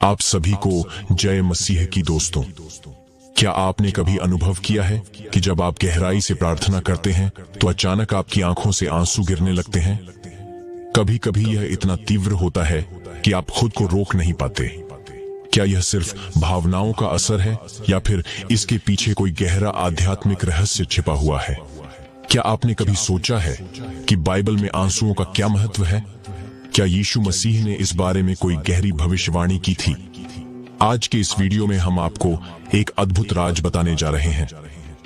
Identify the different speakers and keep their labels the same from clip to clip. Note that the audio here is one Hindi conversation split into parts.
Speaker 1: आप सभी को जय मसीह की दोस्तों। क्या आपने कभी अनुभव किया है कि जब आप गहराई से प्रार्थना करते हैं तो अचानक आपकी आंखों से आंसू गिरने लगते हैं? कभी कभी यह इतना तीव्र होता है कि आप खुद को रोक नहीं पाते। क्या यह सिर्फ भावनाओं का असर है या फिर इसके पीछे कोई गहरा आध्यात्मिक रहस्य छिपा हुआ है? क्या आपने कभी सोचा है कि बाइबल में आंसुओं का क्या महत्व है? क्या यीशु मसीह ने इस बारे में कोई गहरी भविष्यवाणी की थी? आज के इस वीडियो में हम आपको एक अद्भुत राज बताने जा रहे हैं,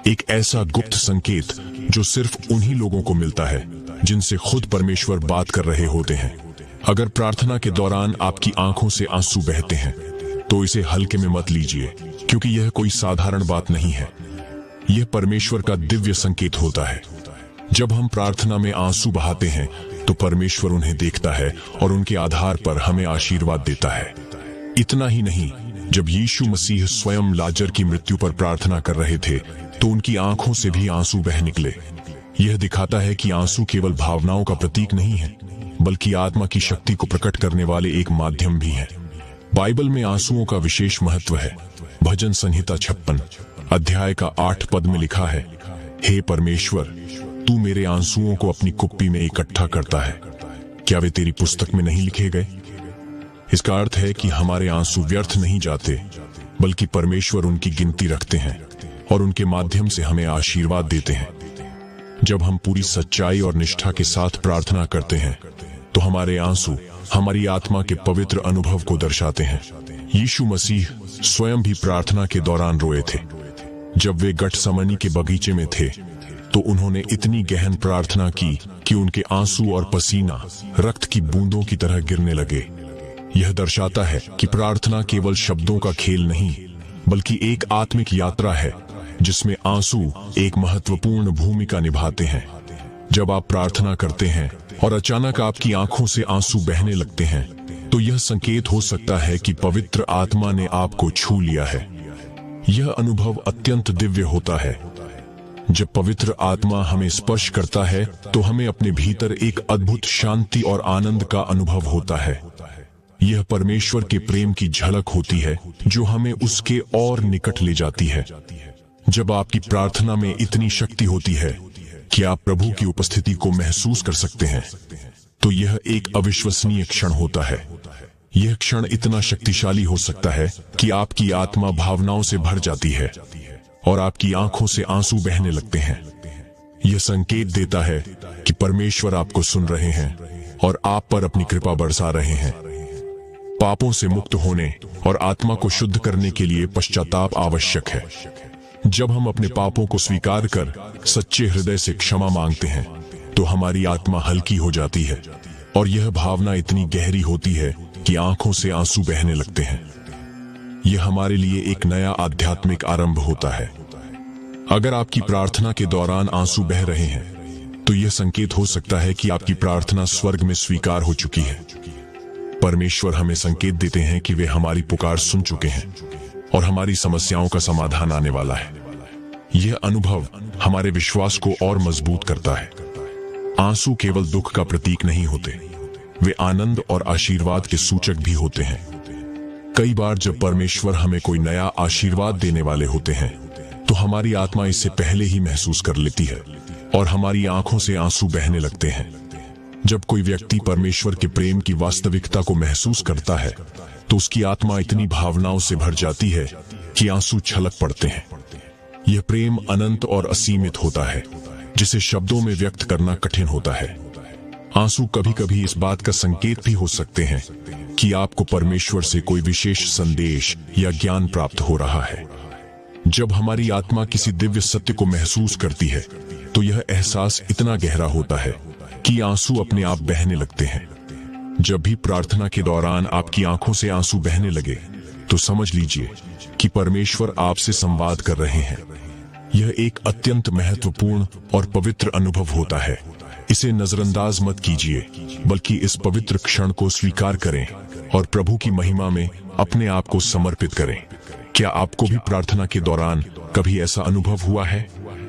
Speaker 1: एक ऐसा गुप्त संकेत जो सिर्फ उन्हीं लोगों को मिलता है जिनसे खुद परमेश्वर बात कर रहे होते हैं। अगर प्रार्थना के दौरान आपकी आंखों से आंसू बहते हैं तो इसे हल्के में मत लीजिए, क्योंकि यह कोई साधारण बात नहीं है। यह परमेश्वर का दिव्य संकेत होता है। जब हम प्रार्थना में आंसू बहाते हैं तो परमेश्वर उन्हें देखता है और उनके आधार पर हमें आशीर्वाद देता है। इतना ही नहीं, जब यीशु मसीह स्वयं लाजर की मृत्यु पर प्रार्थना कर रहे थे तो उनकी आंखों से भी आंसू बह निकले। यह दिखाता है कि आंसू केवल भावनाओं का प्रतीक नहीं है, बल्कि आत्मा की शक्ति को प्रकट करने वाले एक माध्यम भी है। बाइबल में आंसुओं का विशेष महत्व है। भजन संहिता 56 अध्याय का 8 पद में लिखा है, हे परमेश्वर, तू मेरे आंसुओं को अपनी कुप्पी में इकट्ठा करता है, क्या वे तेरी पुस्तक में नहीं लिखे गए? इसका अर्थ है कि हमारे आंसू व्यर्थ नहीं जाते, बल्कि परमेश्वर उनकी गिनती रखते हैं और उनके माध्यम से हमें आशीर्वाद देते हैं। जब हम पूरी सच्चाई और निष्ठा के साथ प्रार्थना करते हैं तो हमारे आंसू हमारी आत्मा के पवित्र अनुभव को दर्शाते हैं। यीशु मसीह स्वयं भी प्रार्थना के दौरान रोए थे। जब वे गठसमनी के बगीचे में थे तो उन्होंने इतनी गहन प्रार्थना की कि उनके आंसू और पसीना रक्त की बूंदों की तरह गिरने लगे। यह दर्शाता है कि प्रार्थना केवल शब्दों का खेल नहीं, बल्कि एक आत्मिक यात्रा है जिसमें आंसू एक महत्वपूर्ण भूमिका निभाते हैं। जब आप प्रार्थना करते हैं और अचानक आपकी आंखों से आंसू बहने लगते हैं तो यह संकेत हो सकता है कि पवित्र आत्मा ने आपको छू लिया है। यह अनुभव अत्यंत दिव्य होता है। जब पवित्र आत्मा हमें स्पर्श करता है तो हमें अपने भीतर एक अद्भुत शांति और आनंद का अनुभव होता है। यह परमेश्वर के प्रेम की झलक होती है जो हमें उसके और निकट ले जाती है। जब आपकी प्रार्थना में इतनी शक्ति होती है कि आप प्रभु की उपस्थिति को महसूस कर सकते हैं तो यह एक अविश्वसनीय क्षण होता है। यह क्षण इतना शक्तिशाली हो सकता है कि आपकी आत्मा भावनाओं से भर जाती है और आपकी आंखों से आंसू बहने लगते हैं। यह संकेत देता है कि परमेश्वर आपको सुन रहे हैं और आप पर अपनी कृपा बरसा रहे हैं। पापों से मुक्त होने और आत्मा को शुद्ध करने के लिए पश्चाताप आवश्यक है। जब हम अपने पापों को स्वीकार कर सच्चे हृदय से क्षमा मांगते हैं तो हमारी आत्मा हल्की हो जाती है और यह भावना इतनी गहरी होती है कि आंखों से आंसू बहने लगते हैं। यह हमारे लिए एक नया आध्यात्मिक आरंभ होता है। अगर आपकी प्रार्थना के दौरान आंसू बह रहे हैं तो यह संकेत हो सकता है कि आपकी प्रार्थना स्वर्ग में स्वीकार हो चुकी है। परमेश्वर हमें संकेत देते हैं कि वे हमारी पुकार सुन चुके हैं और हमारी समस्याओं का समाधान आने वाला है। यह अनुभव हमारे विश्वास को और मजबूत करता है। आंसू केवल दुख का प्रतीक नहीं होते, वे आनंद और आशीर्वाद के सूचक भी होते हैं। कई बार जब परमेश्वर हमें कोई नया आशीर्वाद देने वाले होते हैं तो हमारी आत्मा इससे पहले ही महसूस कर लेती है और हमारी आंखों से आंसू बहने लगते हैं। जब कोई व्यक्ति परमेश्वर के प्रेम की वास्तविकता को महसूस करता है तो उसकी आत्मा इतनी भावनाओं से भर जाती है कि आंसू छलक पड़ते हैं। यह प्रेम अनंत और असीमित होता है, जिसे शब्दों में व्यक्त करना कठिन होता है। आंसू कभी कभी इस बात का संकेत भी हो सकते हैं कि आपको परमेश्वर से कोई विशेष संदेश या ज्ञान प्राप्त हो रहा है। जब हमारी आत्मा किसी दिव्य सत्य को महसूस करती है तो यह एहसास इतना गहरा होता है कि आंसू अपने आप बहने लगते हैं। जब भी प्रार्थना के दौरान आपकी आंखों से आंसू बहने लगे तो समझ लीजिए कि परमेश्वर आपसे संवाद कर रहे हैं। यह एक अत्यंत महत्वपूर्ण और पवित्र अनुभव होता है। इसे नजरअंदाज मत कीजिए, बल्कि इस पवित्र क्षण को स्वीकार करें और प्रभु की महिमा में अपने आप को समर्पित करें। क्या आपको भी प्रार्थना के दौरान कभी ऐसा अनुभव हुआ है?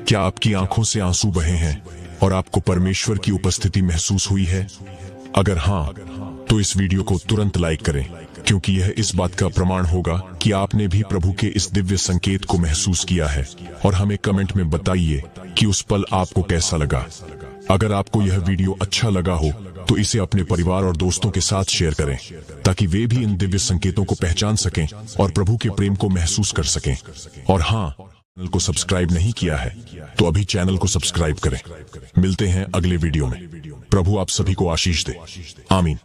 Speaker 1: क्या आपकी आंखों से आंसू बहे हैं और आपको परमेश्वर की उपस्थिति महसूस हुई है? अगर हाँ, तो इस वीडियो को तुरंत लाइक करें, क्योंकि यह इस बात का प्रमाण होगा कि आपने भी प्रभु के इस दिव्य संकेत को महसूस किया है। और हमें कमेंट में बताइए कि उस पल आपको कैसा लगा। अगर आपको यह वीडियो अच्छा लगा हो तो इसे अपने परिवार और दोस्तों के साथ शेयर करें, ताकि वे भी इन दिव्य संकेतों को पहचान सकें और प्रभु के प्रेम को महसूस कर सकें। और हाँ, चैनल को सब्सक्राइब नहीं किया है तो अभी चैनल को सब्सक्राइब करें। मिलते हैं अगले वीडियो में। प्रभु आप सभी को आशीष दे। आमीन।